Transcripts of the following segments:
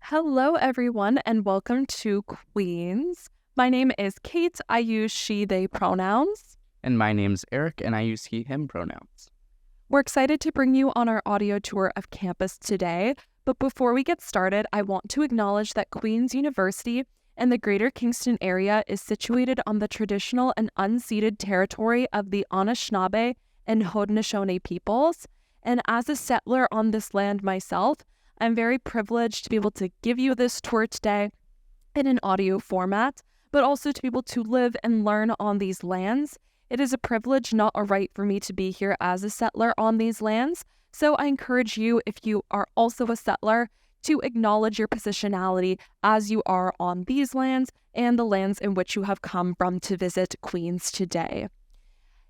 Hello, everyone, and welcome to Queens. My name is Kate. I use she, they pronouns. And my name's Eric, and I use he, him pronouns. We're excited to bring you on our audio tour of campus today. But before we get started, I want to acknowledge that Queens University and the greater Kingston area is situated on the traditional and unceded territory of the Anishinaabe and Haudenosaunee peoples. And as a settler on this land myself, I'm very privileged to be able to give you this tour today in an audio format, but also to be able to live and learn on these lands. It is a privilege, not a right, for me to be here as a settler on these lands. So I encourage you, if you are also a settler, to acknowledge your positionality as you are on these lands and the lands in which you have come from to visit Queens today.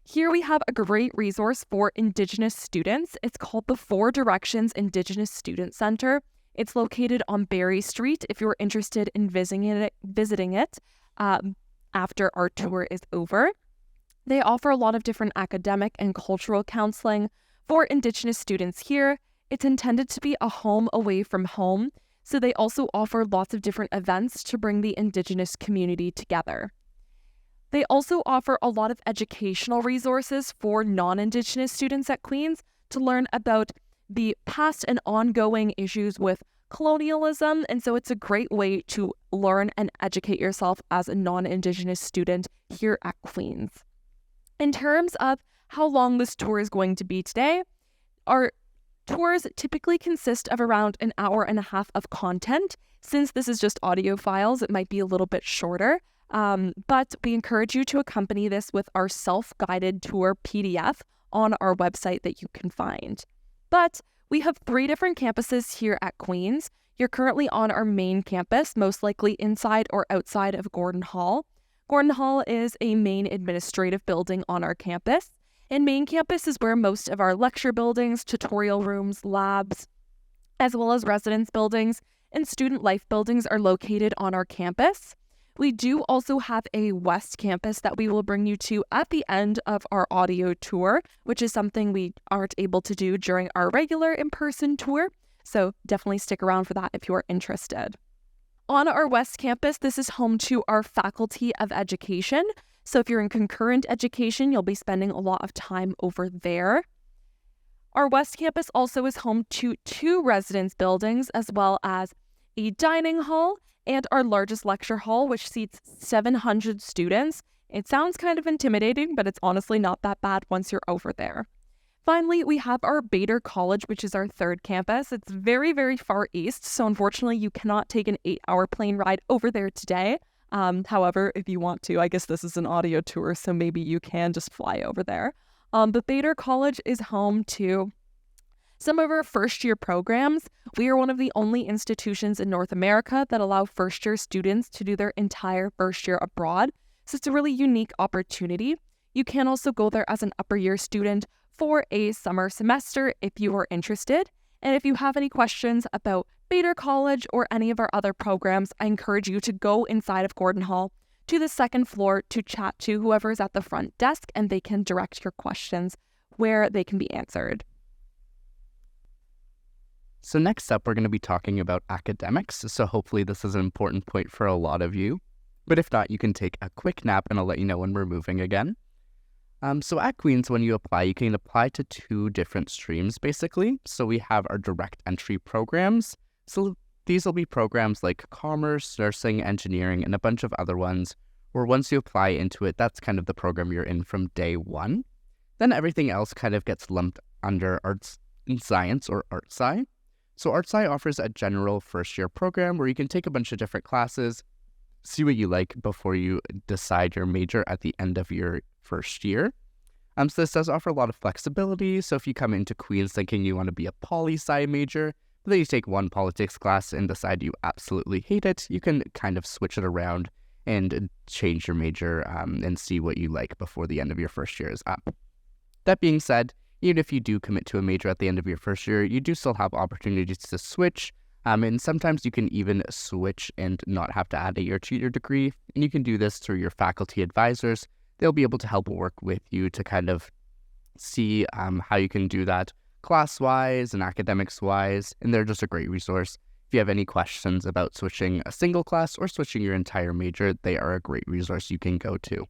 Here we have a great resource for Indigenous students. It's called the Four Directions Indigenous Student Center. It's located on Berry Street if you're interested in visiting it after our tour is over. They offer a lot of different academic and cultural counseling for Indigenous students here. It's intended to be a home away from home, so they also offer lots of different events to bring the Indigenous community together. They also offer a lot of educational resources for non-Indigenous students at Queens to learn about the past and ongoing issues with colonialism, and so it's a great way to learn and educate yourself as a non-Indigenous student here at Queens. In terms of how long this tour is going to be today, our tours typically consist of around an hour and a half of content. Since this is just audio files, it might be a little bit shorter. But we encourage you to accompany this with our self-guided tour PDF on our website that you can find. But we have 3 different campuses here at Queens. You're currently on our main campus, most likely inside or outside of Gordon Hall. Gordon Hall is a main administrative building on our campus. And main campus is where most of our lecture buildings, tutorial rooms, labs, as well as residence buildings and student life buildings are located on our campus. We do also have a West campus that we will bring you to at the end of our audio tour, which is something we aren't able to do during our regular in-person tour. So definitely stick around for that if you are interested. On our West campus, this is home to our Faculty of Education. So if you're in concurrent education, you'll be spending a lot of time over there. Our West campus also is home to 2 residence buildings, as well as a dining hall and our largest lecture hall, which seats 700 students. It sounds kind of intimidating, but it's honestly not that bad once you're over there. Finally, we have our Bader College, which is our 3rd campus. It's very, very far east, so unfortunately you cannot take an 8-hour plane ride over there today. However, if you want to, I guess this is an audio tour, so maybe you can just fly over there. But Bader College is home to some of our first-year programs. We are one of the only institutions in North America that allow first-year students to do their entire first year abroad. So it's a really unique opportunity. You can also go there as an upper-year student for a summer semester if you are interested. And if you have any questions about Bader College or any of our other programs, I encourage you to go inside of Gordon Hall to the 2nd floor to chat to whoever is at the front desk, and they can direct your questions where they can be answered. So next up, we're going to be talking about academics. So hopefully this is an important point for a lot of you. But if not, you can take a quick nap and I'll let you know when we're moving again. So at Queens, when you can apply to 2 different streams, basically. So we have our direct entry programs. So these will be programs like commerce, nursing, engineering, and a bunch of other ones, where once you apply into it, that's kind of the program you're in from day 1. Then everything else kind of gets lumped under arts and science, or art sci. So art sci offers a general first-year program where you can take a bunch of different classes, see what you like before you decide your major at the end of your first year. So this does offer a lot of flexibility. So if you come into Queens thinking you want to be a poli-sci major, but then you take one politics class and decide you absolutely hate it, you can kind of switch it around and change your major and see what you like before the end of your first year is up. That being said, even if you do commit to a major at the end of your first year, you do still have opportunities to switch. And sometimes you can even switch and not have to add a year to your degree. And you can do this through your faculty advisors. They'll be able to help work with you to kind of see how you can do that class-wise and academics-wise. And they're just a great resource If you have any questions about switching a single class or switching your entire major, they are a great resource you can go to.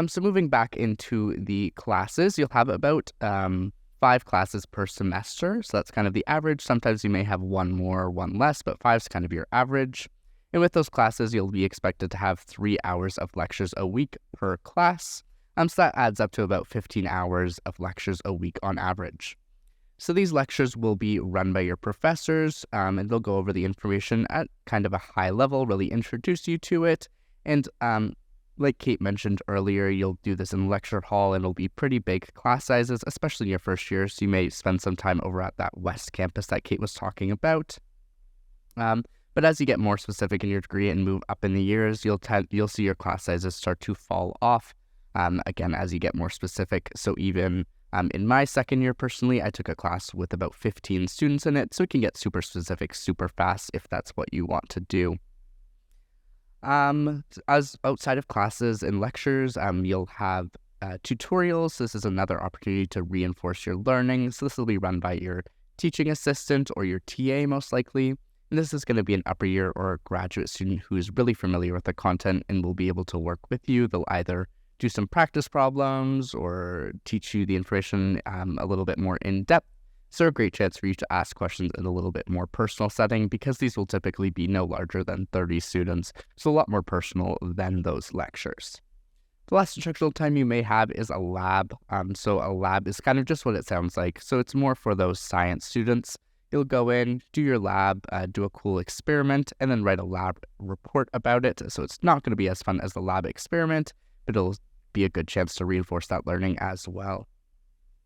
So moving back into the classes, you'll have about 5 classes per semester. So that's kind of the average. Sometimes you may have one more, one less, but 5 is kind of your average. And with those classes, you'll be expected to have 3 hours of lectures a week per class. So that adds up to about 15 hours of lectures a week on average. So these lectures will be run by your professors, and they'll go over the information at kind of a high level, really introduce you to it. And like Kate mentioned earlier, you'll do this in lecture hall, and it'll be pretty big class sizes, especially in your first year. So you may spend some time over at that West campus that Kate was talking about. But as you get more specific in your degree and move up in the years, you'll see your class sizes start to fall off. Again, as you get more specific. So even in my second year, personally, I took a class with about 15 students in it, so it can get super specific super fast if that's what you want to do. As outside of classes and lectures, you'll have tutorials. This is another opportunity to reinforce your learning. So this will be run by your teaching assistant or your TA most likely. And this is going to be an upper year or a graduate student who is really familiar with the content and will be able to work with you. They'll either do some practice problems or teach you the information a little bit more in depth. So a great chance for you to ask questions in a little bit more personal setting, because these will typically be no larger than 30 students, so a lot more personal than those lectures. The last instructional time you may have is a lab. So a lab is kind of just what it sounds like. So it's more for those science students. You'll go in, do your lab, do a cool experiment, and then write a lab report about it. So it's not going to be as fun as the lab experiment, but it'll be a good chance to reinforce that learning as well.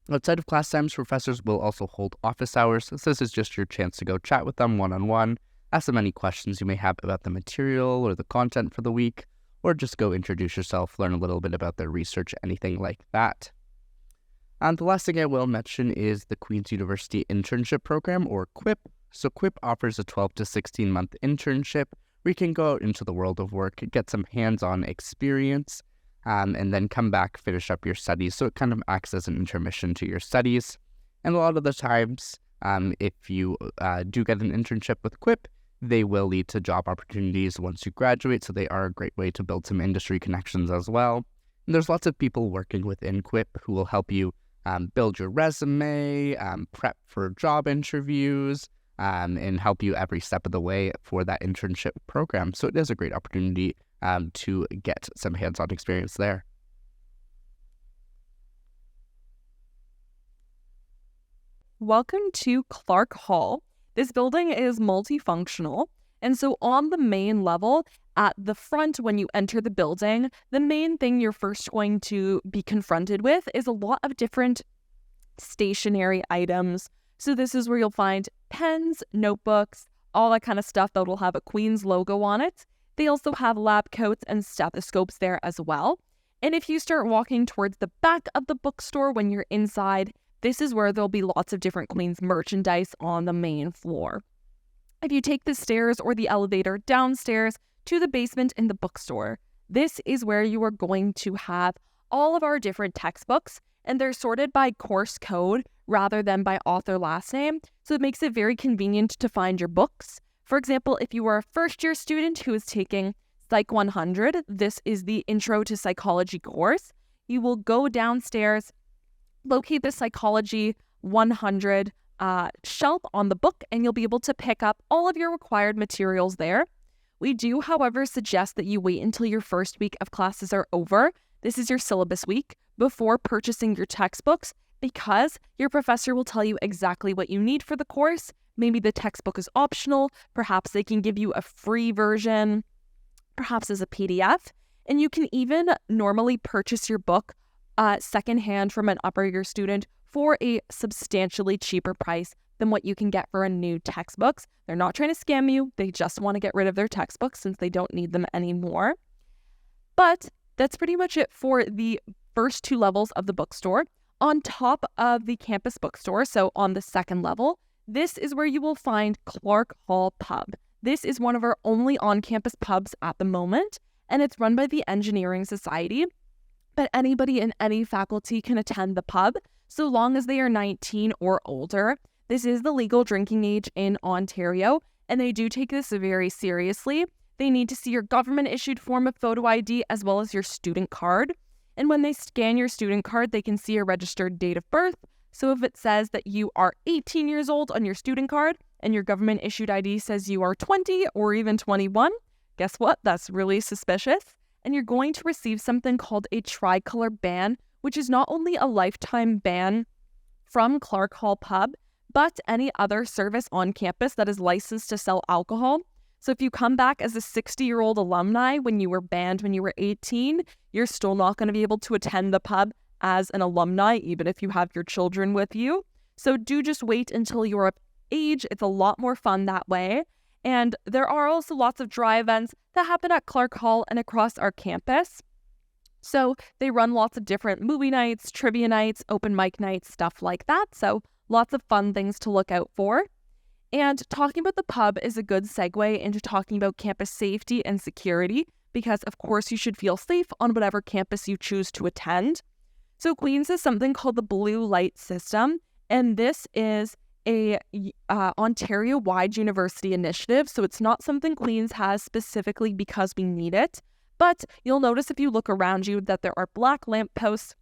Outside of class times, professors will also hold office hours. So this is just your chance to go chat with them one-on-one, ask them any questions you may have about the material or the content for the week, or just go introduce yourself, learn a little bit about their research, anything like that. And the last thing I will mention is the Queen's University Internship Program, or QUIP. So QUIP offers a 12 to 16-month internship where you can go out into the world of work, get some hands-on experience, and then come back, finish up your studies. So it kind of acts as an intermission to your studies. And a lot of the times, if you do get an internship with QUIP, they will lead to job opportunities once you graduate. So they are a great way to build some industry connections as well. And there's lots of people working within QUIP who will help you build your resume, prep for job interviews, and help you every step of the way for that internship program. So it is a great opportunity to get some hands-on experience there. Welcome to Clark Hall. This building is multifunctional, and so on the main level, at the front when you enter the building, the main thing you're first going to be confronted with is a lot of different stationery items. So this is where you'll find pens, notebooks, all that kind of stuff that will have a Queen's logo on it. They also have lab coats and stethoscopes there as well. And if you start walking towards the back of the bookstore when you're inside, this is where there'll be lots of different Queen's merchandise on the main floor. If you take the stairs or the elevator downstairs to the basement in the bookstore, this is where you are going to have all of our different textbooks, and they're sorted by course code rather than by author last name, so it makes it very convenient to find your books. For example, if you are a first-year student who is taking Psych 100, this is the Intro to Psychology course, you will go downstairs, locate the Psychology 100 shelf on the book, and you'll be able to pick up all of your required materials there. We do, however, suggest that you wait until your first week of classes are over. This is your syllabus week before purchasing your textbooks, because your professor will tell you exactly what you need for the course. Maybe the textbook is optional. Perhaps they can give you a free version, perhaps as a PDF. And you can even normally purchase your book secondhand from an upper year student for a substantially cheaper price than what you can get for a new textbooks. They're not trying to scam you. They just want to get rid of their textbooks since they don't need them anymore. But that's pretty much it for the first 2 levels of the bookstore. On top of the campus bookstore, so on the second level, this is where you will find Clark Hall Pub. This is one of our only on-campus pubs at the moment, and it's run by the Engineering Society. But anybody in any faculty can attend the pub, so long as they are 19 or older. This is the legal drinking age in Ontario, and they do take this very seriously. They need to see your government-issued form of photo ID as well as your student card. And when they scan your student card, they can see your registered date of birth. So if it says that you are 18 years old on your student card and your government-issued ID says you are 20 or even 21, guess what? That's really suspicious. And you're going to receive something called a tricolor ban, which is not only a lifetime ban from Clark Hall Pub, but any other service on campus that is licensed to sell alcohol. So if you come back as a 60-year-old alumni when you were banned when you were 18, you're still not going to be able to attend the pub as an alumni, even if you have your children with you. So do just wait until you're of age. It's a lot more fun that way. And there are also lots of dry events that happen at Clark Hall and across our campus. So they run lots of different movie nights, trivia nights, open mic nights, stuff like that. So lots of fun things to look out for. And talking about the pub is a good segue into talking about campus safety and security, because of course you should feel safe on whatever campus you choose to attend. So Queen's has something called the Blue Light System, and this is a Ontario-wide university initiative. So it's not something Queen's has specifically because we need it, but you'll notice if you look around you that there are black lampposts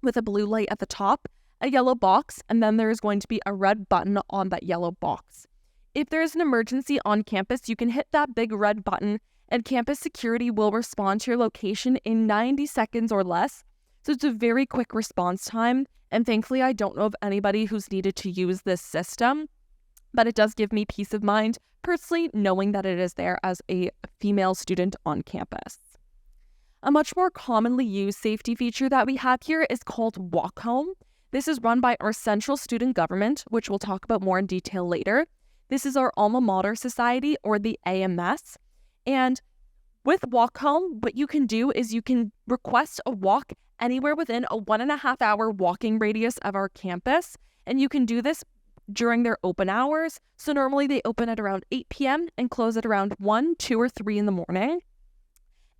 with a blue light at the top, a yellow box, and then there is going to be a red button on that yellow box. If there is an emergency on campus, you can hit that big red button and campus security will respond to your location in 90 seconds or less. So it's a very quick response time, and thankfully I don't know of anybody who's needed to use this system, but it does give me peace of mind personally knowing that it is there as a female student on campus. A much more commonly used safety feature that we have here is called Walk Home. This is run by our Central Student Government, which we'll talk about more in detail later. This is our alma mater society, or the AMS. And with Walk Home, what you can do is you can request a walk anywhere within a 1.5 hour walking radius of our campus. And you can do this during their open hours. So normally they open at around 8 p.m. and close at around 1, 2, or 3 in the morning.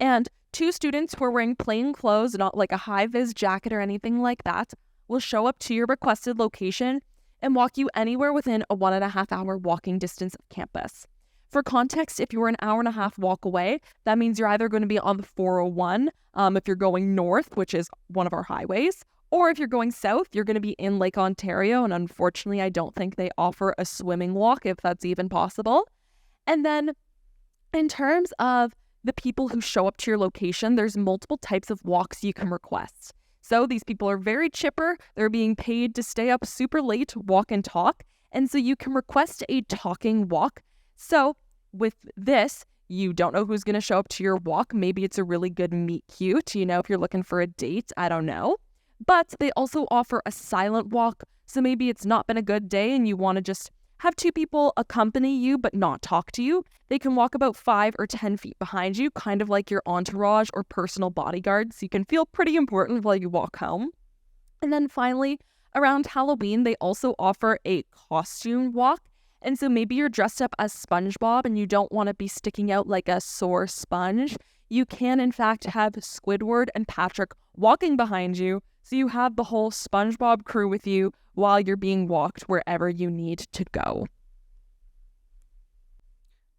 And 2 students who are wearing plain clothes, not like a high-vis jacket or anything like that, will show up to your requested location and walk you anywhere within a 1.5 hour walking distance of campus. For context, if you're an 1.5 hour walk away, that means you're either going to be on the 401 if you're going north, which is one of our highways, or if you're going south, you're going to be in Lake Ontario, and unfortunately, I don't think they offer a swimming walk, if that's even possible. And then in terms of the people who show up to your location, there's multiple types of walks you can request. So these people are very chipper. They're being paid to stay up super late, walk and talk. And so you can request a talking walk. So with this, you don't know who's going to show up to your walk. Maybe it's a really good meet cute, if you're looking for a date, I don't know. But they also offer a silent walk. So maybe it's not been a good day and you want to just have 2 people accompany you but not talk to you. They can walk about 5 or 10 feet behind you, kind of like your entourage or personal bodyguard, so you can feel pretty important while you walk home. And then finally, around Halloween, they also offer a costume walk. And so maybe you're dressed up as SpongeBob and you don't want to be sticking out like a sore sponge. You can, in fact, have Squidward and Patrick walking behind you, so you have the whole SpongeBob crew with you while you're being walked wherever you need to go.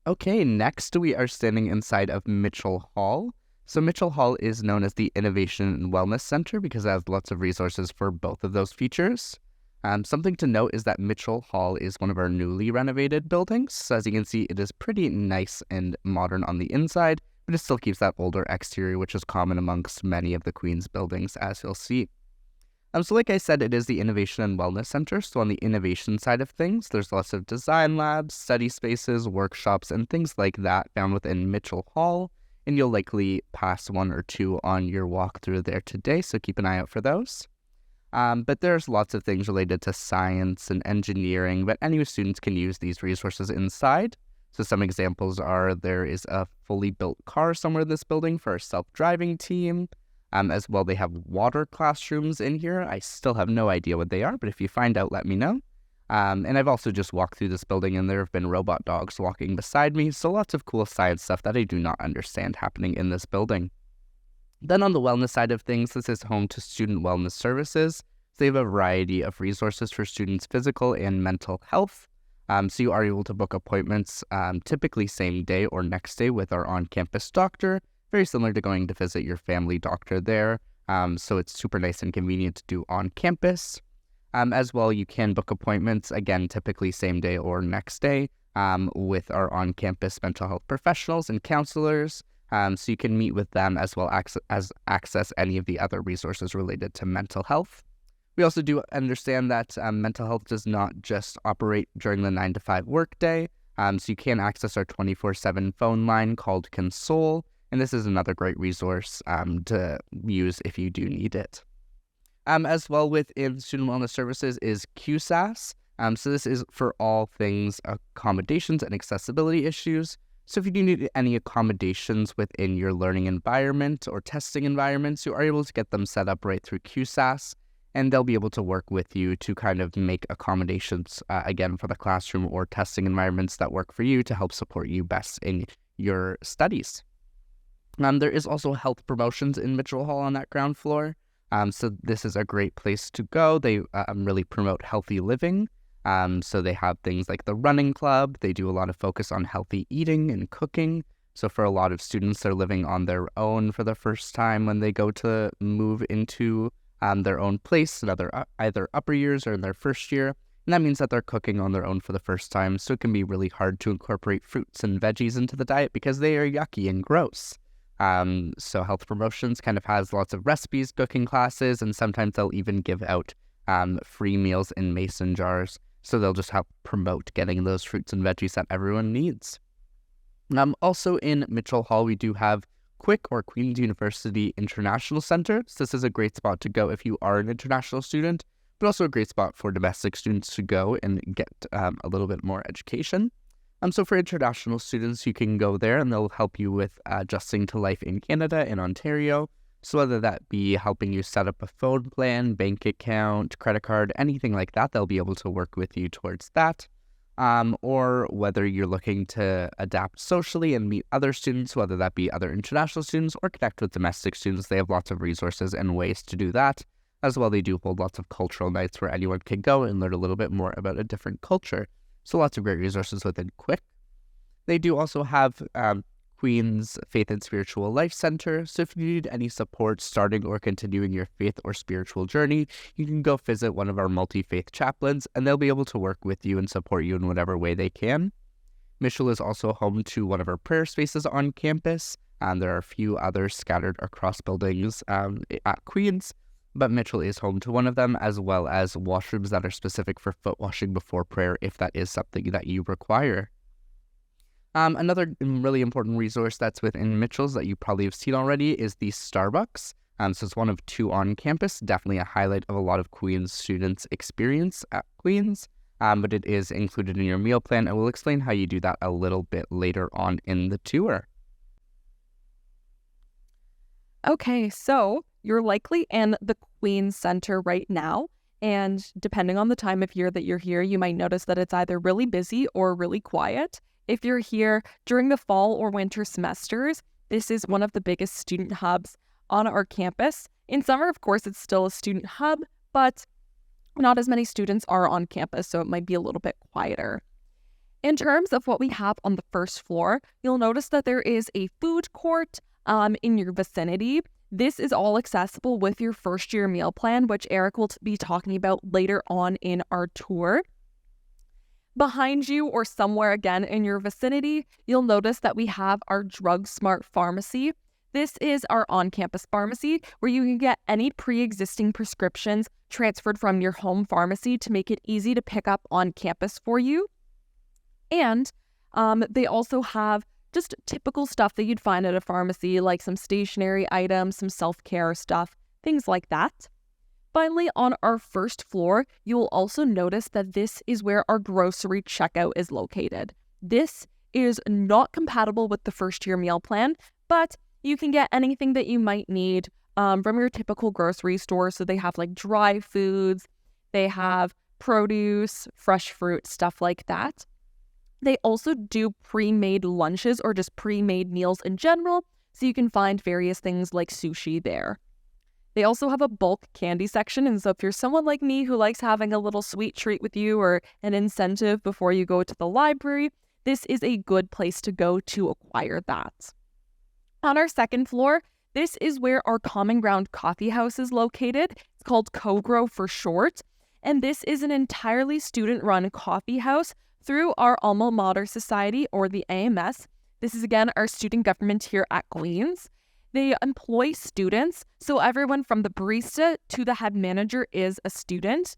Okay, next we are standing inside of Mitchell Hall. So Mitchell Hall is known as the Innovation and Wellness Center because it has lots of resources for both of those features. Something to note is that Mitchell Hall is one of our newly renovated buildings. So as you can see, it is pretty nice and modern on the inside, but it still keeps that older exterior, which is common amongst many of the Queen's buildings, as you'll see. So like I said, it is the Innovation and Wellness Center. So on the innovation side of things, there's lots of design labs, study spaces, workshops, and things like that found within Mitchell Hall. And you'll likely pass 1 or 2 on your walk through there today, so keep an eye out for those. But there's lots of things related to science and engineering, but any students can use these resources inside. So some examples are there is a fully built car somewhere in this building for a self-driving team. As well, they have water classrooms in here. I still have no idea what they are, but if you find out, let me know. And I've also just walked through this building and there have been robot dogs walking beside me. So lots of cool science stuff that I do not understand happening in this building. Then on the wellness side of things, this is home to student wellness services. So they have a variety of resources for students' physical and mental health. So you are able to book appointments typically same day or next day with our on-campus doctor, very similar to going to visit your family doctor there. So it's super nice and convenient to do on campus. As well, you can book appointments, again, typically same day or next day, with our on-campus mental health professionals and counselors. So you can meet with them as well as access any of the other resources related to mental health. We also do understand that mental health does not just operate during the 9 to 5 workday. So you can access our 24/7 phone line called Console, and this is another great resource to use if you do need it. As well within Student Wellness Services is QSAS. So this is for all things accommodations and accessibility issues. So if you do need any accommodations within your learning environment or testing environments, you are able to get them set up right through QSAS, and they'll be able to work with you to kind of make accommodations, again, for the classroom or testing environments that work for you to help support you best in your studies. There is also health promotions in Mitchell Hall on that ground floor. So this is a great place to go. They really promote healthy living. So they have things like the running club. They do a lot of focus on healthy eating and cooking. So for a lot of students, they're living on their own for the first time when they go to move into their own place in either upper years or in their first year. And that means that they're cooking on their own for the first time. So it can be really hard to incorporate fruits and veggies into the diet because they are yucky and gross. So Health Promotions kind of has lots of recipes, cooking classes, and sometimes they'll even give out free meals in mason jars. So they'll just help promote getting those fruits and veggies that everyone needs. Also in Mitchell Hall, we do have QUIC, or Queen's University International Center. So this is a great spot to go if you are an international student, but also a great spot for domestic students to go and get a little bit more education. So for international students, you can go there and they'll help you with adjusting to life in Canada and Ontario. So whether that be helping you set up a phone plan, bank account, credit card, anything like that, they'll be able to work with you towards that. Or whether you're looking to adapt socially and meet other students, whether that be other international students or connect with domestic students, they have lots of resources and ways to do that. As well, they do hold lots of cultural nights where anyone can go and learn a little bit more about a different culture. So lots of great resources within QUIC. They do also have Queen's Faith and Spiritual Life Center. So if you need any support starting or continuing your faith or spiritual journey, you can go visit one of our multi-faith chaplains and they'll be able to work with you and support you in whatever way they can. Mitchell is also home to one of our prayer spaces on campus, and there are a few others scattered across buildings at Queen's. But Mitchell is home to one of them, as well as washrooms that are specific for foot washing before prayer if that is something that you require. Another really important resource that's within Mitchell's that you probably have seen already is the Starbucks. So it's one of 2 on campus, definitely a highlight of a lot of Queen's students' experience at Queen's, but it is included in your meal plan, and we'll explain how you do that a little bit later on in the tour. Okay, so you're likely in the Queen's Center right now, and depending on the time of year that you're here, you might notice that it's either really busy or really quiet. If you're here during the fall or winter semesters, this is one of the biggest student hubs on our campus. In summer, of course, it's still a student hub, but not as many students are on campus, so it might be a little bit quieter. In terms of what we have on the first floor, you'll notice that there is a food court in your vicinity. This is all accessible with your first year meal plan, which Eric will be talking about later on in our tour. Behind you, or somewhere again in your vicinity, you'll notice that we have our Drug Smart Pharmacy. This is our on-campus pharmacy where you can get any pre-existing prescriptions transferred from your home pharmacy to make it easy to pick up on campus for you. And they also have just typical stuff that you'd find at a pharmacy, like some stationery items, some self-care stuff, things like that. Finally, on our first floor, you will also notice that this is where our grocery checkout is located. This is not compatible with the first year meal plan, but you can get anything that you might need from your typical grocery store. So they have like dry foods, they have produce, fresh fruit, stuff like that. They also do pre-made lunches or just pre-made meals in general, so you can find various things like sushi there. They also have a bulk candy section, and so if you're someone like me who likes having a little sweet treat with you or an incentive before you go to the library, this is a good place to go to acquire that. On our second floor, this is where our Common Ground Coffee House is located. It's called Co-Grow for short, and this is an entirely student-run coffee house through our Alma Mater Society, or the AMS. This is, again, our student government here at Queen's. They employ students, so everyone from the barista to the head manager is a student.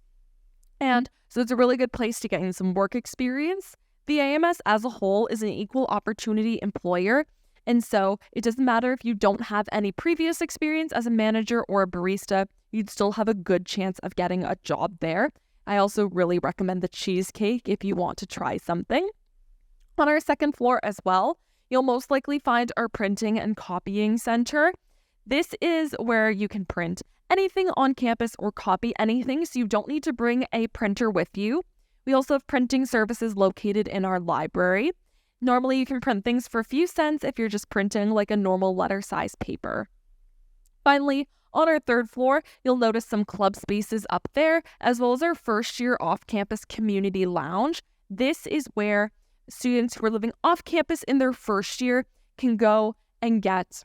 And so it's a really good place to get in some work experience. The AMS as a whole is an equal opportunity employer, and so it doesn't matter if you don't have any previous experience as a manager or a barista, you'd still have a good chance of getting a job there. I also really recommend the cheesecake if you want to try something. On our second floor as well, you'll most likely find our printing and copying center. This is where you can print anything on campus or copy anything, so you don't need to bring a printer with you. We also have printing services located in our library. Normally, you can print things for a few cents if you're just printing like a normal letter size paper. Finally, on our third floor, you'll notice some club spaces up there, as well as our first year off-campus community lounge. This is where students who are living off campus in their first year can go and get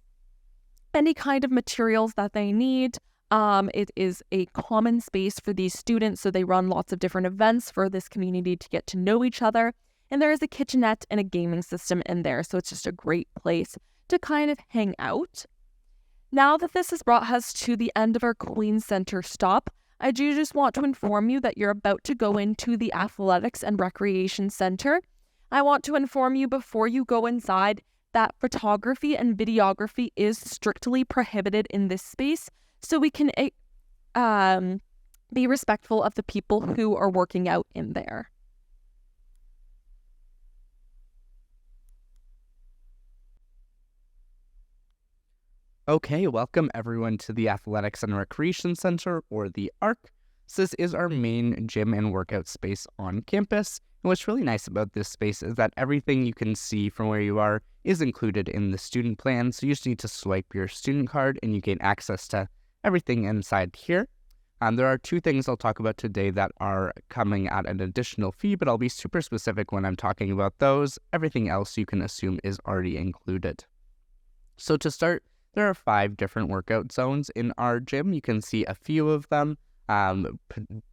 any kind of materials that they need. It is a common space for these students, so they run lots of different events for this community to get to know each other. And there is a kitchenette and a gaming system in there, so it's just a great place to kind of hang out. Now that this has brought us to the end of our Queen's Center stop, I do just want to inform you that you're about to go into the Athletics and Recreation Center. I want to inform you before you go inside that photography and videography is strictly prohibited in this space, so we can be respectful of the people who are working out in there. Okay, welcome everyone to the Athletics and Recreation Center, or the ARC. So this is our main gym and workout space on campus. And what's really nice about this space is that everything you can see from where you are is included in the student plan. So you just need to swipe your student card and you gain access to everything inside here. There are two things I'll talk about today that are coming at an additional fee, but I'll be super specific when I'm talking about those. Everything else you can assume is already included. So to start, there are 5 different workout zones in our gym. You can see a few of them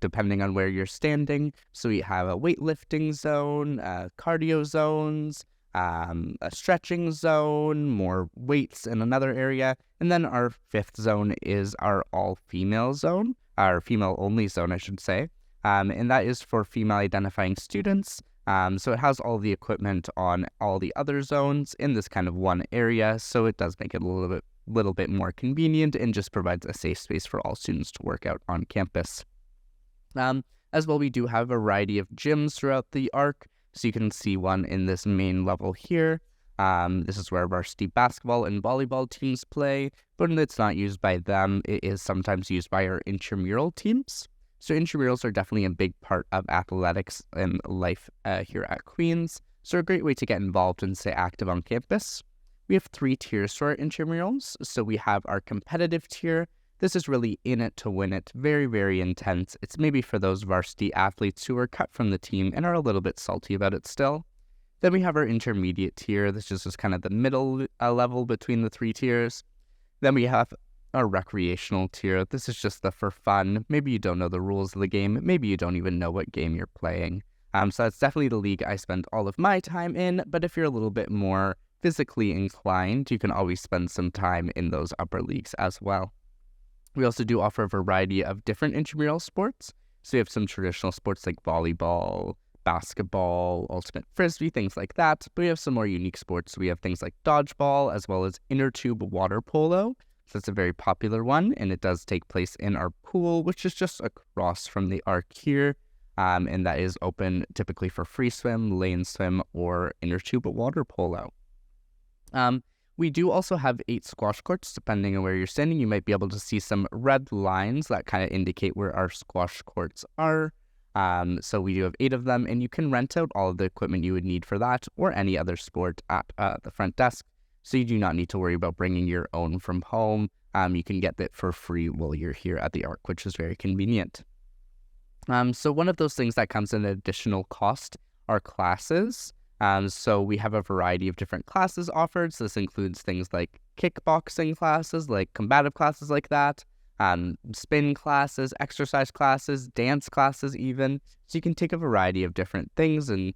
depending on where you're standing. So we have a weightlifting zone, cardio zones, a stretching zone, more weights in another area. And then our 5th zone is our all-female zone, our female-only zone, I should say. And that is for female-identifying students. So it has all the equipment on all the other zones in this kind of one area, so it does make it a little bit more convenient and just provides a safe space for all students to work out on campus. As well, we do have a variety of gyms throughout the ARC, so you can see one in this main level here. This is where varsity basketball and volleyball teams play, but when it's not used by them, it is sometimes used by our intramural teams. So intramurals are definitely a big part of athletics and life here at Queen's, so a great way to get involved and stay active on campus. We have 3 tiers to our intramurals. So we have our competitive tier. This is really in it to win it, very, very intense. It's maybe for those varsity athletes who are cut from the team and are a little bit salty about it still. Then we have our intermediate tier. This is just kind of the middle level between the 3 tiers. Then we have our recreational tier. This is just the for fun. Maybe you don't know the rules of the game. Maybe you don't even know what game you're playing. So that's definitely the league I spend all of my time in. But if you're a little bit more physically inclined, you can always spend some time in those upper leagues as well. We also do offer a variety of different intramural sports. So we have some traditional sports like volleyball, basketball, ultimate frisbee, things like that. But we have some more unique sports. We have things like dodgeball, as well as inner tube water polo. So it's a very popular one, and it does take place in our pool, which is just across from the ARC here. And that is open typically for free swim, lane swim, or inner tube water polo. We do also have 8 squash courts. Depending on where you're standing, you might be able to see some red lines that kind of indicate where our squash courts are. So we do have 8 of them, and you can rent out all of the equipment you would need for that or any other sport at the front desk. So you do not need to worry about bringing your own from home. you can get it for free while you're here at the ARC, which is very convenient. So one of those things that comes at an additional cost are classes. So we have a variety of different classes offered. So this includes things like kickboxing classes, like combative classes like that, spin classes, exercise classes, dance classes even. So you can take a variety of different things and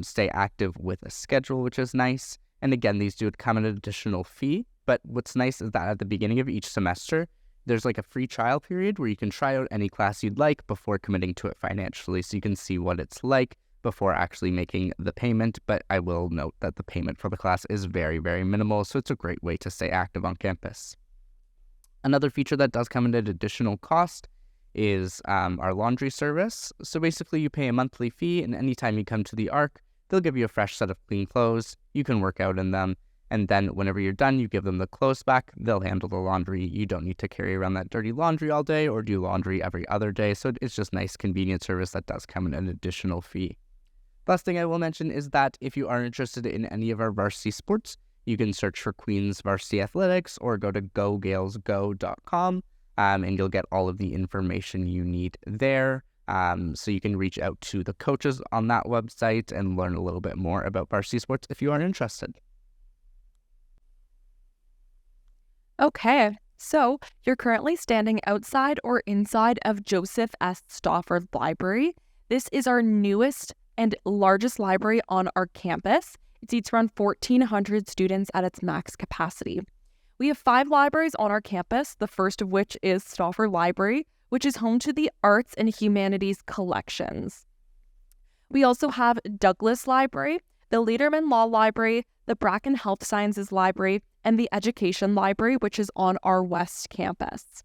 stay active with a schedule, which is nice. And again, these do come at an additional fee. But what's nice is that at the beginning of each semester, there's like a free trial period where you can try out any class you'd like before committing to it financially. So you can see what it's like before actually making the payment. But I will note that the payment for the class is very, very minimal. So it's a great way to stay active on campus. Another feature that does come at an additional cost is our laundry service. So basically you pay a monthly fee, and anytime you come to the ARC, they'll give you a fresh set of clean clothes. You can work out in them. And then whenever you're done, you give them the clothes back. They'll handle the laundry. You don't need to carry around that dirty laundry all day or do laundry every other day. So it's just nice, convenient service that does come at an additional fee. Last thing I will mention is that if you are interested in any of our varsity sports, you can search for Queen's Varsity Athletics or go to gogalesgo.com, and you'll get all of the information you need there. So you can reach out to the coaches on that website and learn a little bit more about varsity sports if you are interested. Okay, so you're currently standing outside or inside of Joseph S. Stauffer Library. This is our newest and largest library on our campus. It seats around 1,400 students at its max capacity. We have 5 libraries on our campus, the first of which is Stauffer Library, which is home to the arts and humanities collections. We also have Douglas Library, the Lederman Law Library, the Bracken Health Sciences Library, and the Education Library, which is on our west campus.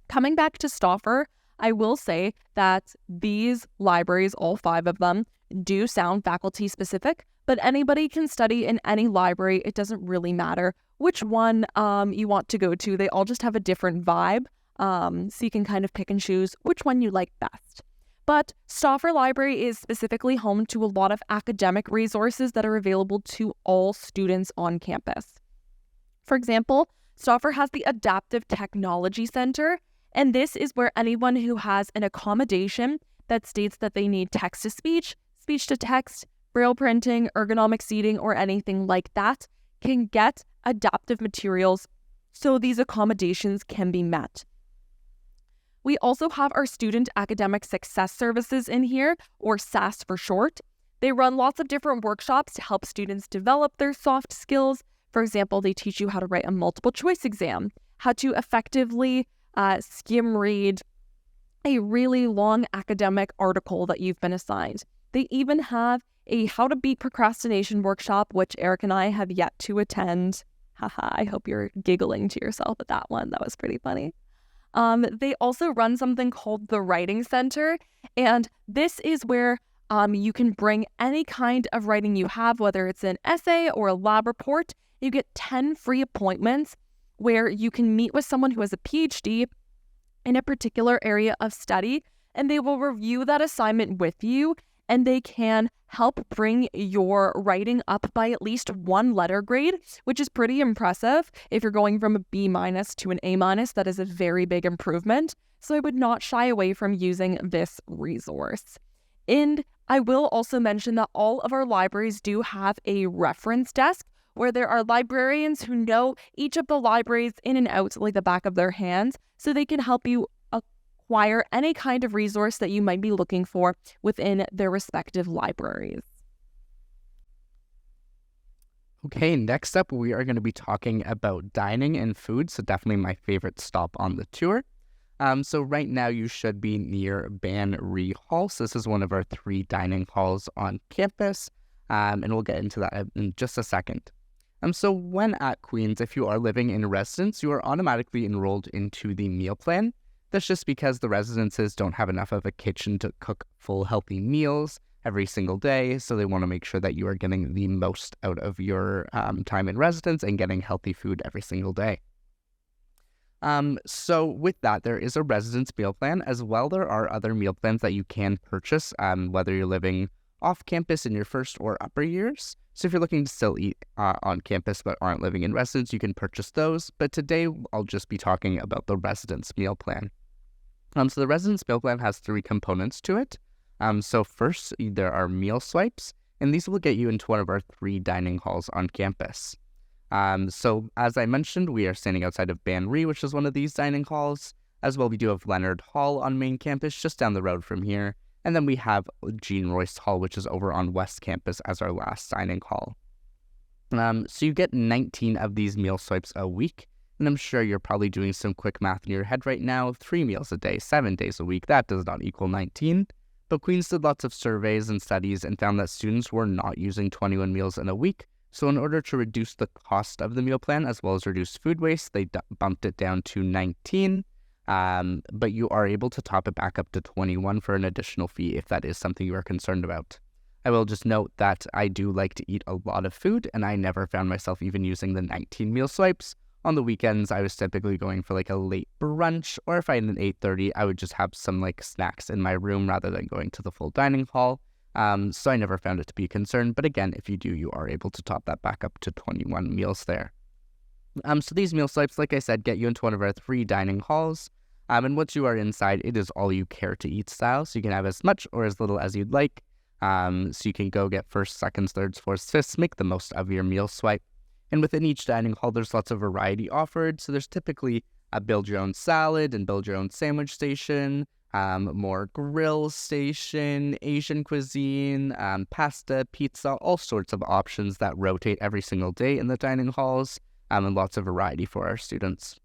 Coming back to Stauffer, I will say that these libraries, all 5 of them, do sound faculty specific, but anybody can study in any library. It doesn't really matter which one you want to go to. They all just have a different vibe, so you can kind of pick and choose which one you like best. But Stauffer Library is specifically home to a lot of academic resources that are available to all students on campus. For example, Stauffer has the Adaptive Technology Center, and this is where anyone who has an accommodation that states that they need text-to-speech, speech-to-text, braille printing, ergonomic seating, or anything like that can get adaptive materials so these accommodations can be met. We also have our Student Academic Success Services in here, or SAS for short. They run lots of different workshops to help students develop their soft skills. For example, they teach you how to write a multiple choice exam, how to effectively skim read a really long academic article that you've been assigned. They even have a How to Beat Procrastination workshop, which Eric and I have yet to attend. Haha, I hope you're giggling to yourself at that one. That was pretty funny. They also run something called the Writing Center, and this is where you can bring any kind of writing you have, whether it's an essay or a lab report. You get 10 free appointments where you can meet with someone who has a PhD in a particular area of study, and they will review that assignment with you, and they can help bring your writing up by at least 1 letter grade, which is pretty impressive. If you're going from a B- to an A-, that is a very big improvement. So I would not shy away from using this resource. And I will also mention that all of our libraries do have a reference desk where there are librarians who know each of the libraries in and out like the back of their hands, so they can help you acquire any kind of resource that you might be looking for within their respective libraries. Okay, next up, we are going to be talking about dining and food, so definitely my favorite stop on the tour. So right now you should be near Ban Ri Hall. So this is one of our 3 dining halls on campus, and we'll get into that in just a second. So when at Queen's, if you are living in residence, you are automatically enrolled into the meal plan. That's just because the residences don't have enough of a kitchen to cook full healthy meals every single day, so they want to make sure that you are getting the most out of your time in residence and getting healthy food every single day. So with that, there is a residence meal plan as well. There are other meal plans that you can purchase, whether you're living off campus in your first or upper years. So if you're looking to still eat on campus but aren't living in residence, you can purchase those. But today I'll just be talking about the residence meal plan. So the residence meal plan has 3 components to it. So first, there are meal swipes, and these will get you into one of our 3 dining halls on campus. So as I mentioned, we are standing outside of Banry, which is one of these dining halls. As well, we do have Leonard Hall on main campus, just down the road from here. And then we have Jean Royce Hall, which is over on West Campus as our last dining hall. So you get 19 of these meal swipes a week. And I'm sure you're probably doing some quick math in your head right now. 3 meals a day, 7 days a week, that does not equal 19. But Queen's did lots of surveys and studies and found that students were not using 21 meals in a week. So in order to reduce the cost of the meal plan as well as reduce food waste, they bumped it down to 19. But you are able to top it back up to 21 for an additional fee if that is something you are concerned about. I will just note that I do like to eat a lot of food, and I never found myself even using the 19 meal swipes. On the weekends, I was typically going for like a late brunch, or if I had an 8:30, I would just have some like snacks in my room rather than going to the full dining hall. So I never found it to be a concern. But again, if you do, you are able to top that back up to 21 meals there. So these meal swipes, like I said, get you into one of our 3 dining halls. And once you are inside, it is all you care to eat style. So you can have as much or as little as you'd like. So you can go get first, seconds, thirds, fourths, fifths, make the most of your meal swipe. And within each dining hall, there's lots of variety offered. So there's typically a build your own salad and build your own sandwich station, more grill station, Asian cuisine, pasta, pizza, all sorts of options that rotate every single day in the dining halls, and lots of variety for our students.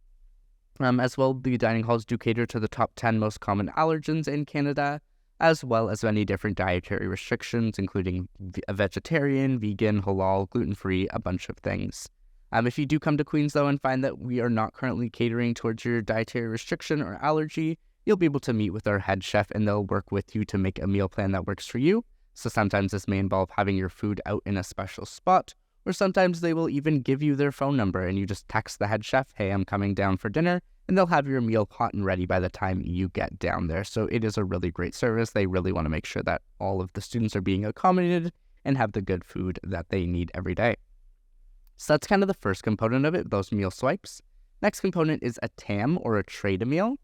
As well, the dining halls do cater to the top 10 most common allergens in Canada, as well as many different dietary restrictions, including vegetarian, vegan, halal, gluten-free, a bunch of things. If you do come to Queen's, though, and find that we are not currently catering towards your dietary restriction or allergy, you'll be able to meet with our head chef, and they'll work with you to make a meal plan that works for you. So sometimes this may involve having your food out in a special spot, or sometimes they will even give you their phone number, and you just text the head chef, hey, I'm coming down for dinner, and they'll have your meal hot and ready by the time you get down there. So it is a really great service. They really want to make sure that all of the students are being accommodated and have the good food that they need every day. So that's kind of the first component of it, those meal swipes. Next component is a TAM, or a trade meal.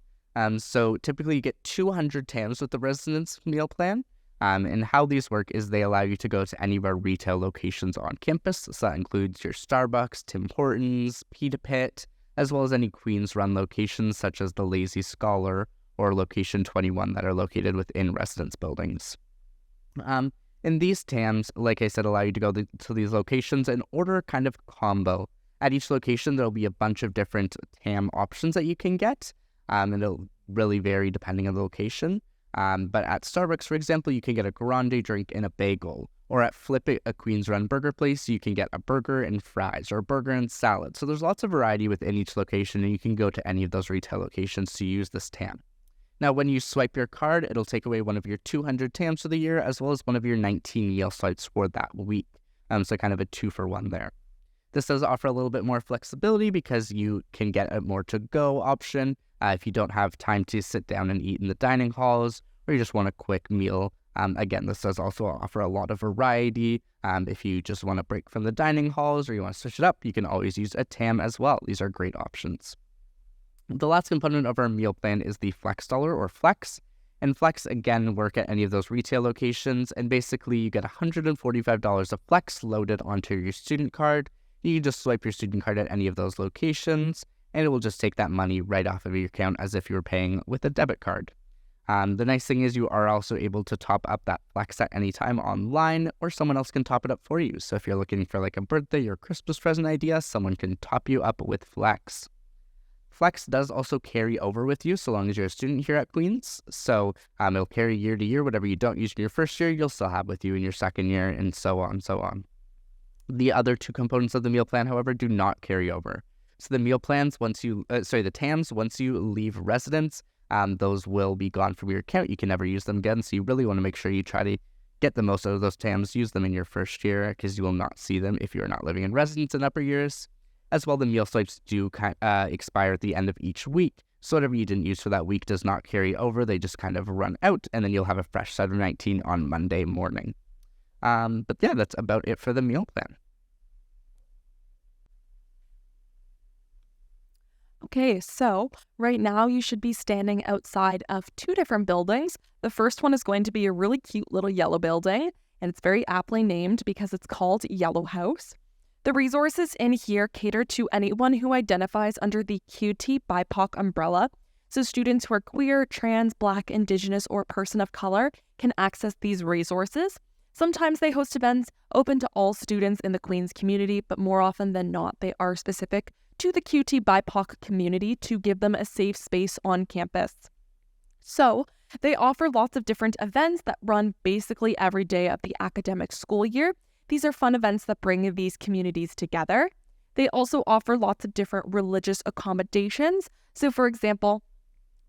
So typically you get 200 TAMs with the residence meal plan. And how these work is they allow you to go to any of our retail locations on campus. So that includes your Starbucks, Tim Hortons, Pita Pit, as well as any Queens-run locations such as the Lazy Scholar or Location 21 that are located within residence buildings. And these TAMs, like I said, allow you to go to these locations and order a kind of combo. At each location, there'll be a bunch of different TAM options that you can get, and it'll really vary depending on the location. But at Starbucks, for example, you can get a grande drink and a bagel. Or at Flip It, a Queens Run burger place, you can get a burger and fries or a burger and salad. So there's lots of variety within each location, and you can go to any of those retail locations to use this TAM. Now, when you swipe your card, it'll take away one of your 200 TAMs for the year, as well as one of your 19 meal swipes for that week. So kind of a 2-for-1 there. This does offer a little bit more flexibility because you can get a more to-go option if you don't have time to sit down and eat in the dining halls, or you just want a quick meal. Again, this does also offer a lot of variety. If you just want to break from the dining halls or you want to switch it up, you can always use a TAM as well. These are great options. The last component of our meal plan is the Flex Dollar, or Flex. And Flex, again, work at any of those retail locations. And basically, you get $145 of Flex loaded onto your student card. You can just swipe your student card at any of those locations, and it will just take that money right off of your account as if you were paying with a debit card. The nice thing is you are also able to top up that Flex at any time online, or someone else can top it up for you. So if you're looking for like a birthday or Christmas present idea, someone can top you up with Flex. Flex does also carry over with you so long as you're a student here at Queen's. So it'll carry year to year. Whatever you don't use in your first year, you'll still have with you in your second year, and so on, so on. The other 2 components of the meal plan, however, do not carry over. So the meal plans, the TAMs, once you leave residence, those will be gone from your account. You can never use them again. So you really want to make sure you try to get the most out of those TAMs. Use them in your first year because you will not see them if you're not living in residence in upper years. As well, the meal swipes do expire at the end of each week. So whatever you didn't use for that week does not carry over. They just kind of run out, and then you'll have a fresh set of 19 on Monday morning. The last component of our meal plan is the Flex Dollar, or Flex. And Flex, again, work at any of those retail locations. So if you're looking for like a birthday or Christmas present idea, someone can top you up with Flex. But yeah, that's about it for the meal plan. Okay, so right now you should be standing outside of two different buildings. The first one is going to be a really cute little yellow building, and it's very aptly named because it's called Yellow House. The resources in here cater to anyone who identifies under the QT BIPOC umbrella. So students who are queer, trans, Black, Indigenous, or person of color can access these resources. Sometimes they host events open to all students in the Queens community, but more often than not, they are specific to the QT BIPOC community to give them a safe space on campus. So they offer lots of different events that run basically every day of the academic school year. These are fun events that bring these communities together. They also offer lots of different religious accommodations. So for example,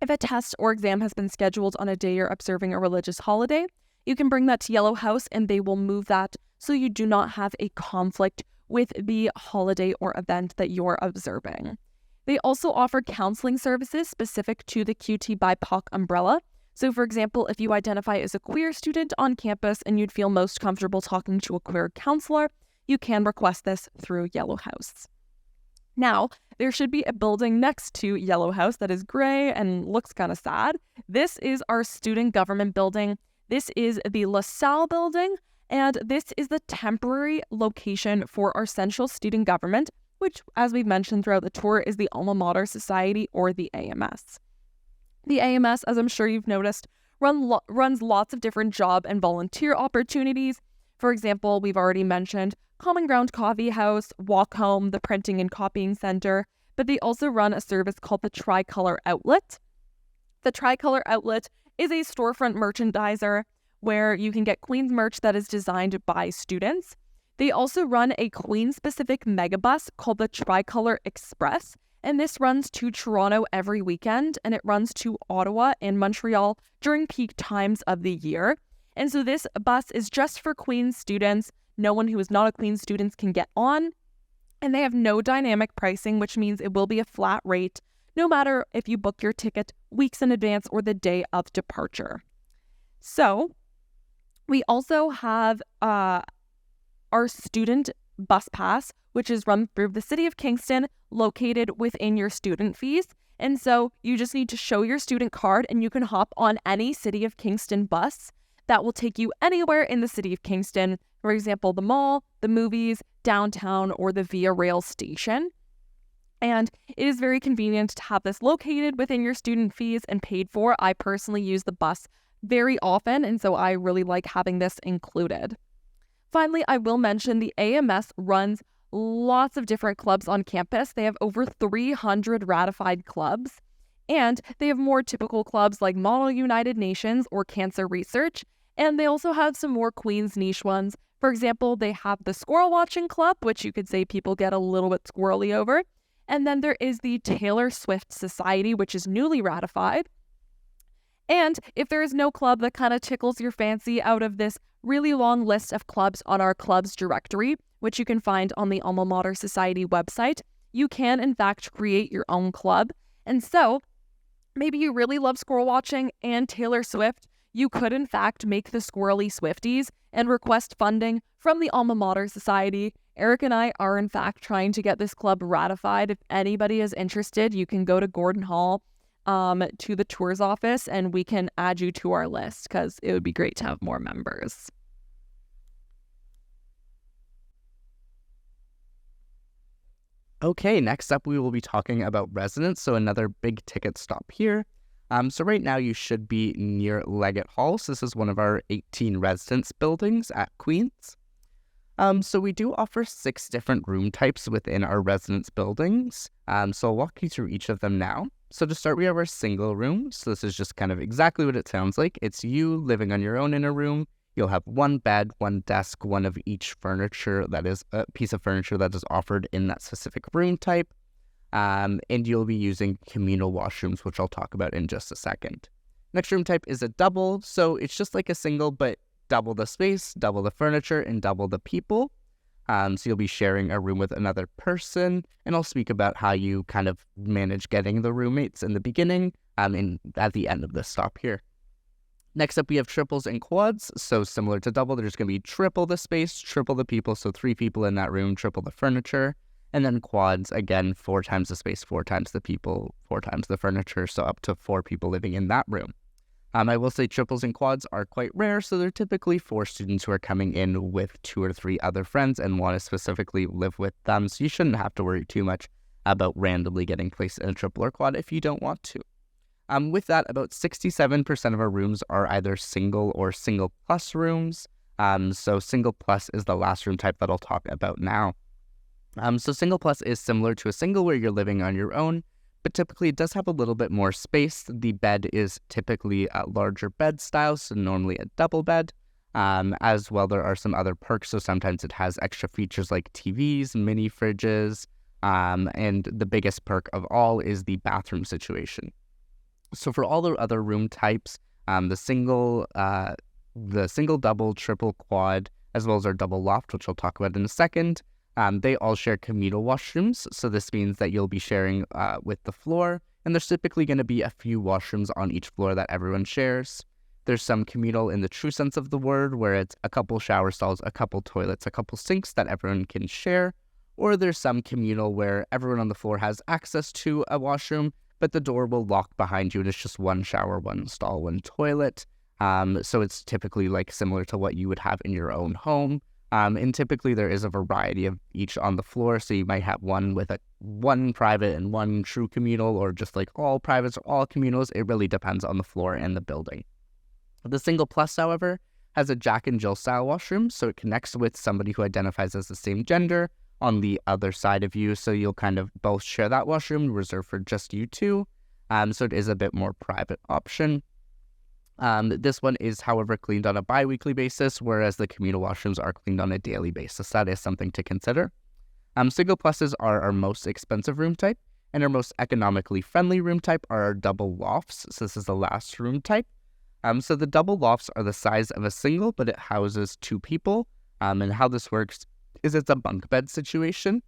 if a test or exam has been scheduled on a day you're observing a religious holiday, you can bring that to Yellow House and they will move that so you do not have a conflict with the holiday or event that you're observing. They also offer counseling services specific to the QT BIPOC umbrella. So for example, if you identify as a queer student on campus and you'd feel most comfortable talking to a queer counselor, you can request this through Yellow House. Now, there should be a building next to Yellow House that is gray and looks kind of sad. This is our student government building. This is the LaSalle building, and this is the temporary location for our central student government, which, as we've mentioned throughout the tour, is the Alma Mater Society, or the AMS. The AMS, as I'm sure you've noticed, runs lots of different job and volunteer opportunities. For example, we've already mentioned Common Ground Coffee House, Walk Home, the Printing and Copying Center, but they also run a service called the Tricolor Outlet. The Tricolor Outlet is a storefront merchandiser where you can get Queens merch that is designed by students. They also run a Queens-specific megabus called the Tricolor Express, and this runs to Toronto every weekend, and it runs to Ottawa and Montreal during peak times of the year. And so this bus is just for Queens students. No one who is not a Queens student can get on, and they have no dynamic pricing, which means it will be a flat rate, no matter if you book your ticket weeks in advance or the day of departure. So we also have our student bus pass, which is run through the city of Kingston, located within your student fees. And so you just need to show your student card and you can hop on any city of Kingston bus that will take you anywhere in the city of Kingston. For example, the mall, the movies, downtown, or the Via Rail station. And it is very convenient to have this located within your student fees and paid for. I personally use the bus very often, and so I really like having this included. Finally, I will mention the AMS runs lots of different clubs on campus. They have over 300 ratified clubs, and they have more typical clubs like Model United Nations or Cancer Research, and they also have some more Queens niche ones. For example, they have the Squirrel Watching Club, which you could say people get a little bit squirrely over. And then there is the Taylor Swift Society, which is newly ratified. And if there is no club that kind of tickles your fancy out of this really long list of clubs on our clubs directory, which you can find on the Alma Mater Society website, you can in fact create your own club. And so maybe you really love squirrel watching and Taylor Swift. You could in fact make the Squirrely Swifties and request funding from the Alma Mater Society. Eric and I are in fact trying to get this club ratified. If anybody is interested, you can go to Gordon Hall to the tours office and we can add you to our list because it would be great to have more members. Okay, next up we will be talking about residence, so another big ticket stop here. So right now you should be near Leggett Hall. So this is one of our 18 residence buildings at Queens. So we do offer 6 different room types within our residence buildings. So I'll walk you through each of them now. So to start, we have our single room. So this is just kind of exactly what it sounds like. It's you living on your own in a room. You'll have one bed, one desk, one of each furniture that is a piece of furniture that is offered in that specific room type. And you'll be using communal washrooms, which I'll talk about in just a second. Next room type is a double. So it's just like a single, but double the space, double the furniture, and double the people. So you'll be sharing a room with another person, and I'll speak about how you kind of manage getting the roommates in the beginning and at the end of this stop here. Next up, we have triples and quads. So similar to double, there's going to be triple the space, triple the people. So 3 people in that room, triple the furniture. And then quads, again, 4 times the space, 4 times the people, 4 times the furniture. So up to 4 people living in that room. I will say triples and quads are quite rare. So they're typically for students who are coming in with 2 or 3 other friends and want to specifically live with them. So you shouldn't have to worry too much about randomly getting placed in a triple or quad if you don't want to. With that, about 67% of our rooms are either single or single plus rooms. So single plus is the last room type that I'll talk about now. So single plus is similar to a single where you're living on your own, but typically it does have a little bit more space. The bed is typically a larger bed style, so normally a double bed. As well, there are some other perks. So sometimes it has extra features like TVs, mini fridges, and the biggest perk of all is the bathroom situation. So for all the other room types, the single, double, triple, quad, as well as our double loft, which I'll talk about in a second, they all share communal washrooms. So this means that you'll be sharing with the floor, and there's typically going to be a few washrooms on each floor that everyone shares. There's some communal in the true sense of the word, where it's a couple shower stalls, a couple toilets, a couple sinks that everyone can share. Or there's some communal where everyone on the floor has access to a washroom, but the door will lock behind you and it's just 1 shower, 1 stall, 1 toilet. So it's typically like similar to what you would have in your own home. And typically there is a variety of each on the floor. So you might have one with one private and 1 true communal, or just like all privates or all communals. It really depends on the floor and the building. The single plus, however, has a Jack and Jill style washroom. So it connects with somebody who identifies as the same gender on the other side of you. So you'll kind of both share that washroom reserved for just you two. So it is a bit more private option. This one is, however, cleaned on a bi-weekly basis, whereas the communal washrooms are cleaned on a daily basis. That is something to consider. Single pluses are our most expensive room type, and our most economically friendly room type are our double lofts. So this is the last room type. So the double lofts are the size of a single, but it houses 2 people. And how this works is it's a bunk bed situation.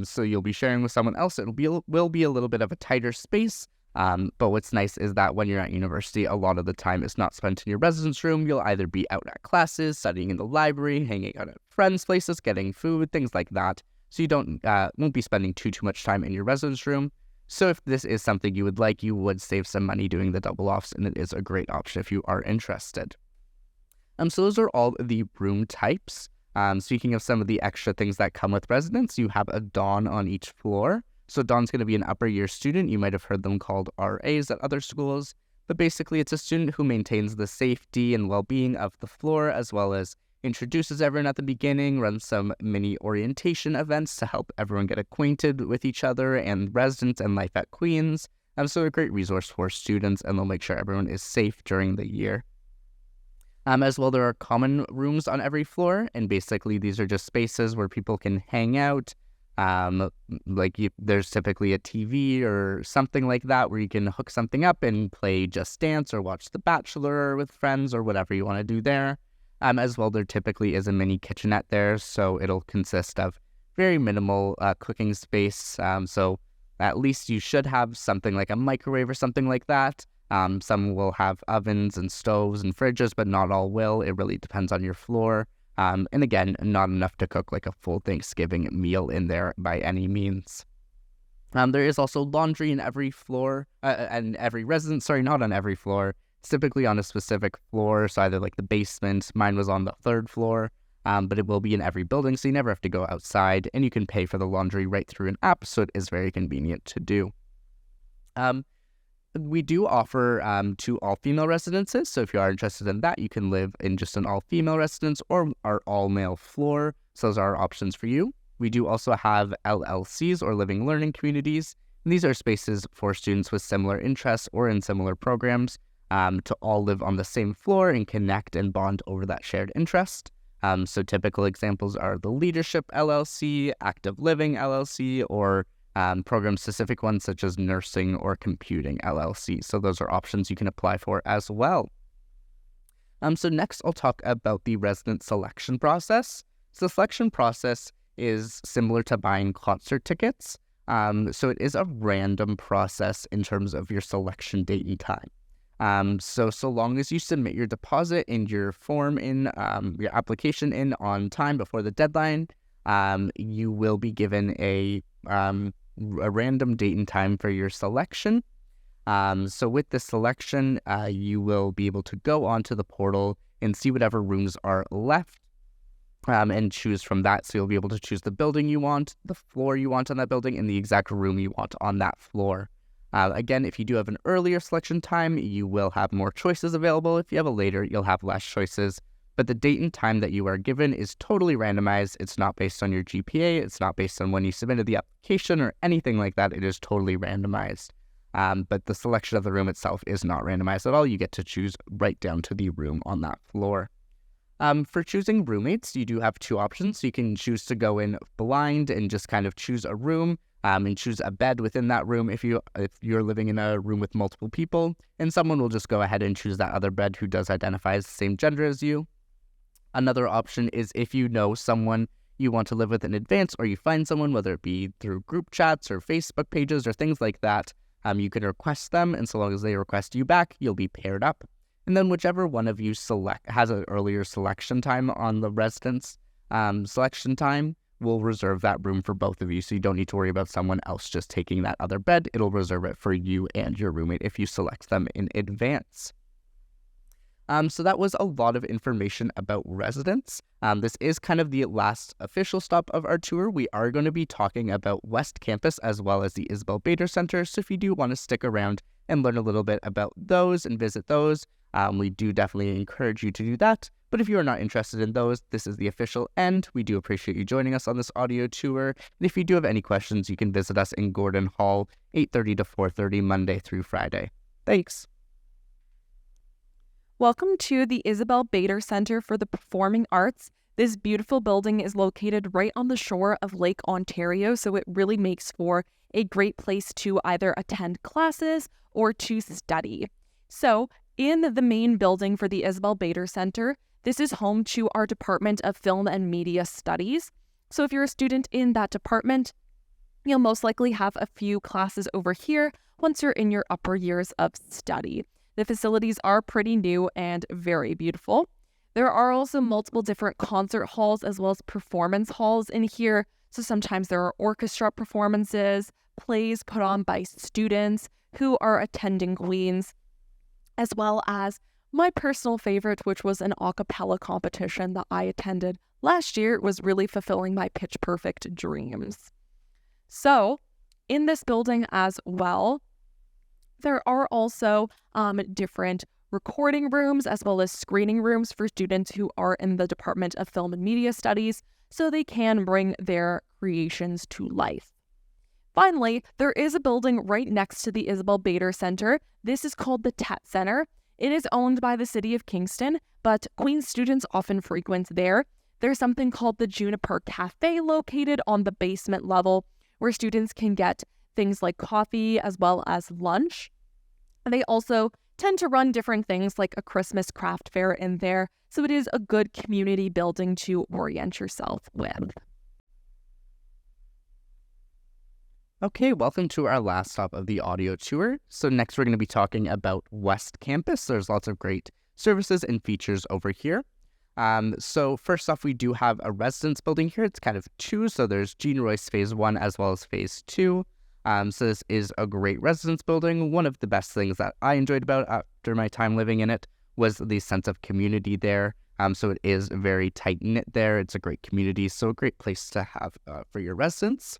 So you'll be sharing with someone else. Will be a little bit of a tighter space. But what's nice is that when you're at university, a lot of the time is not spent in your residence room. You'll either be out at classes, studying in the library, hanging out at friends' places, getting food, things like that. So you won't be spending too much time in your residence room. So if this is something you would like, you would save some money doing the double lofts, and it is a great option if you are interested. So those are all the room types. Speaking of some of the extra things that come with residence, you have a Don on each floor. So Don's going to be an upper year student. You might have heard them called RAs at other schools, but basically it's a student who maintains the safety and well-being of the floor, as well as introduces everyone at the beginning, runs some mini orientation events to help everyone get acquainted with each other and residents and life at Queen's. So a great resource for students, and they'll make sure everyone is safe during the year. As well, there are common rooms on every floor, and basically these are just spaces where people can hang out. There's typically a TV or something like that where you can hook something up and play Just Dance or watch The Bachelor with friends or whatever you want to do there. As well, there typically is a mini kitchenette there, so it'll consist of very minimal cooking space. So at least you should have something like a microwave or something like that. Some will have ovens and stoves and fridges, but not all will. It really depends on your floor. And again, not enough to cook like a full Thanksgiving meal in there by any means. There is also laundry in every floor, and every residence, not on every floor. It's typically on a specific floor, so either like the basement. Mine was on the 3rd floor, but it will be in every building, so you never have to go outside, and you can pay for the laundry right through an app, so it is very convenient to do. We do offer 2 all-female residences, so if you are interested in that, you can live in just an all-female residence or our all-male floor, so those are our options for you. We do also have LLCs, or living learning communities, and these are spaces for students with similar interests or in similar programs to all live on the same floor and connect and bond over that shared interest. So typical examples are the Leadership LLC, Active Living LLC, or program-specific ones such as Nursing or Computing LLC. So those are options you can apply for as well. So next, I'll talk about the resident selection process. So the selection process is similar to buying concert tickets. So it is a random process in terms of your selection date and time. So long as you submit your deposit and your form in, your application in on time before the deadline, you will be given a random date and time for your selection. So with this selection, you will be able to go onto the portal and see whatever rooms are left, and choose from that. So you'll be able to choose the building you want, the floor you want on that building, and the exact room you want on that floor. Again, if you do have an earlier selection time, you will have more choices available. If you have a later, you'll have less choices. But the date and time that you are given is totally randomized. It's not based on your GPA. It's not based on when you submitted the application or anything like that. It is totally randomized. But the selection of the room itself is not randomized at all. You get to choose right down to the room on that floor. For choosing roommates, you do have two options. You can choose to go in blind and just kind of choose a room, and choose a bed within that room if you're living in a room with multiple people, and someone will just go ahead and choose that other bed who does identify as the same gender as you. Another option is if you know someone you want to live with in advance, or you find someone, whether it be through group chats or Facebook pages or things like that, you can request them, and so long as they request you back, you'll be paired up. And then whichever one of you has an earlier selection time on the residence selection time, will reserve that room for both of you, so you don't need to worry about someone else just taking that other bed. It'll reserve it for you and your roommate if you select them in advance. So that was a lot of information about residence. This is kind of the last official stop of our tour. We are going to be talking about West Campus as well as the Isabel Bader Center. So if you do want to stick around and learn a little bit about those and visit those, we do definitely encourage you to do that. But if you are not interested in those, this is the official end. We do appreciate you joining us on this audio tour. And if you do have any questions, you can visit us in Gordon Hall, 8:30 to 4:30, Monday through Friday. Thanks. Welcome to the Isabel Bader Center for the Performing Arts. This beautiful building is located right on the shore of Lake Ontario, so it really makes for a great place to either attend classes or to study. So, in the main building for the Isabel Bader Center, this is home to our Department of Film and Media Studies. So if you're a student in that department, you'll most likely have a few classes over here once you're in your upper years of study. The facilities are pretty new and very beautiful. There are also multiple different concert halls as well as performance halls in here. So sometimes there are orchestra performances, plays put on by students who are attending Queens, as well as my personal favorite, which was an a cappella competition that I attended last year. It was really fulfilling my pitch perfect dreams. So in this building as well, there are also different recording rooms as well as screening rooms for students who are in the Department of Film and Media Studies, so they can bring their creations to life. Finally, there is a building right next to the Isabel Bader Center. This is called the Tet Center. It is owned by the city of Kingston, but Queen's students often frequent there. There's something called the Juniper Cafe located on the basement level, where students can get things like coffee as well as lunch. They also tend to run different things like a Christmas craft fair in there, so it is a good community building to orient yourself with. Okay, welcome to our last stop of the audio tour. So next we're going to be talking about West Campus. There's lots of great services and features over here. So first off, we do have a residence building here. It's kind of two, so there's Jean Royce Phase 1 as well as Phase 2. So this is a great residence building. One of the best things that I enjoyed about after my time living in it was the sense of community there. So it is very tight-knit there. It's a great community, so a great place to have for your residence.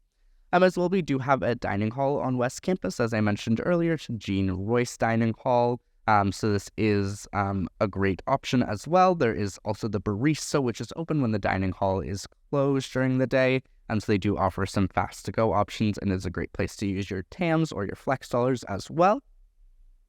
As well, we do have a dining hall on West Campus, as I mentioned earlier, to Jean Royce Dining Hall. So this is a great option as well. There is also the barista, which is open when the dining hall is closed during the day. So they do offer some fast-to-go options, and is a great place to use your TAMs or your Flex dollars as well.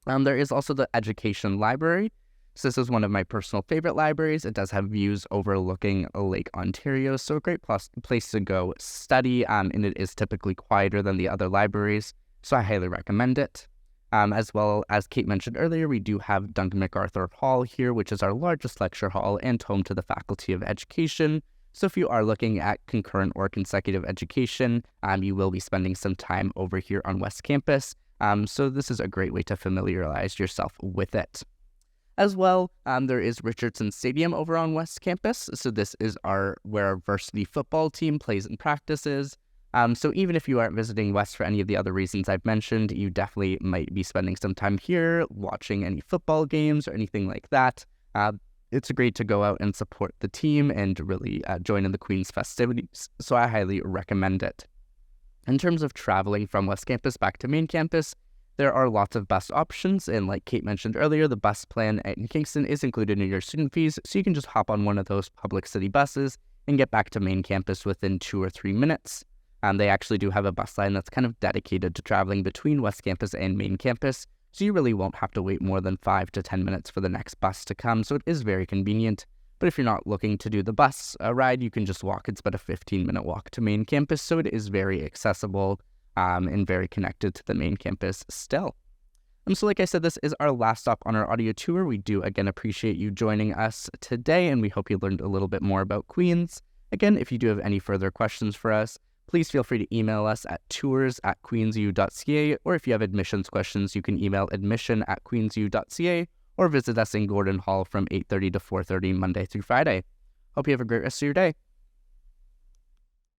There is also the Education Library. So this is one of my personal favorite libraries. It does have views overlooking Lake Ontario, so a great place to go study, and it is typically quieter than the other libraries, so I highly recommend it. As well as Kate mentioned earlier, we do have Duncan MacArthur Hall here, which is our largest lecture hall and home to the Faculty of Education. So if you are looking at concurrent or consecutive education, you will be spending some time over here on West Campus. So this is a great way to familiarize yourself with it. As well, there is Richardson Stadium over on West Campus. So this is where our varsity football team plays and practices. So even if you aren't visiting West for any of the other reasons I've mentioned, you definitely might be spending some time here watching any football games or anything like that. It's great to go out and support the team and really join in the Queen's festivities. So I highly recommend it. In terms of traveling from West Campus back to main campus, there are lots of bus options, and like Kate mentioned earlier, the bus plan in Kingston is included in your student fees, so you can just hop on one of those public city buses and get back to main campus within 2 or 3 minutes. They actually do have a bus line that's kind of dedicated to traveling between West Campus and main campus, so you really won't have to wait more than 5 to 10 minutes for the next bus to come, so it is very convenient. But if you're not looking to do the bus ride, you can just walk. It's about a 15-minute walk to main campus, so it is very accessible and very connected to the main campus still. So like I said, this is our last stop on our audio tour. We do, again, appreciate you joining us today, and we hope you learned a little bit more about Queens. Again, if you do have any further questions for us, please feel free to email us at tours@queensu.ca, or if you have admissions questions, you can email admission@queensu.ca, or visit us in Gordon Hall from 8:30 to 4:30 Monday through Friday. Hope you have a great rest of your day.